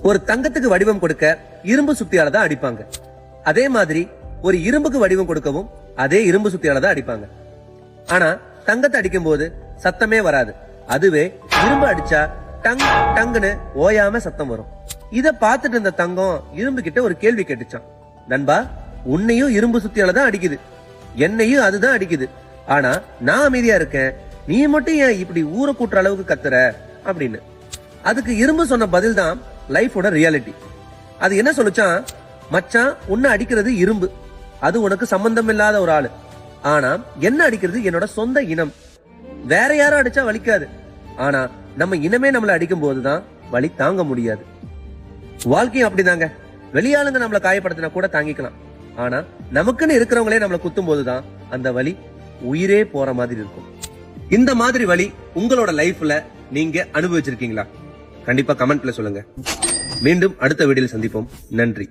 ஒரு தங்கத்துக்கு வடிவம் கொடுக்க இரும்பு சுத்தியால தான் அடிப்பாங்க. அதே மாதிரி ஒரு இரும்புக்கு வடிவம் கொடுக்கவும் அதே இரும்பு சுத்தியால தான் அடிப்பாங்க. ஆனா தங்கத்தை அடிக்கும் போது சத்தமே வராது. அதுவே இரும்பு அடிச்சா டங் டங்குன்னு ஓயாம சத்தம் வரும். இத பாத்துட்டு இருந்த தங்கம் இரும்பு கிட்ட ஒரு கேள்வி கேட்டுச்சான். நண்பா, உன்னையும் இரும்பு சுத்தியால தான் அடிக்குது, என்னையும் அதுதான் அடிக்குது. ஆனா நான் அமைதியா இருக்கேன், நீ மட்டும் ஏன் இப்படி ஊரை கூட்டுற அளவுக்கு கத்துற அப்படின்னு. அதுக்கு இரும்பு சொன்ன பதில் தான் லைஃபோட ரியாலிட்டி. அது என்ன சொல்லுச்சான், மச்சான் உன்னை அடிக்கிறது இரும்பு, அது உனக்கு சம்பந்தம் இல்லாத ஒரு ஆளு. ஆனா என்ன அடிக்கிறது என்னோட சொந்த இனம். வேற யாரும் அடிச்சா வலிக்காது, ஆனா நம்ம இனமே நம்மள அடிக்கும் போதுதான் வலி தாங்க முடியாது. வாழ்க்கையும் அப்படிதாங்க. வெளியாளுங்க நம்மள காயப்படுத்தினா கூட தாங்கிக்கலாம், ஆனா நமக்குன்னு இருக்கிறவங்களே நம்மள குத்தும் போதுதான் அந்த வலி உயிரே போற மாதிரி இருக்கும். இந்த மாதிரி வலி உங்களோட லைஃப்ல நீங்க அனுபவிச்சிருக்கீங்களா? கண்டிப்பா கமெண்ட்ல சொல்லுங்க. மீண்டும் அடுத்த வீடியோல சந்திப்போம். நன்றி.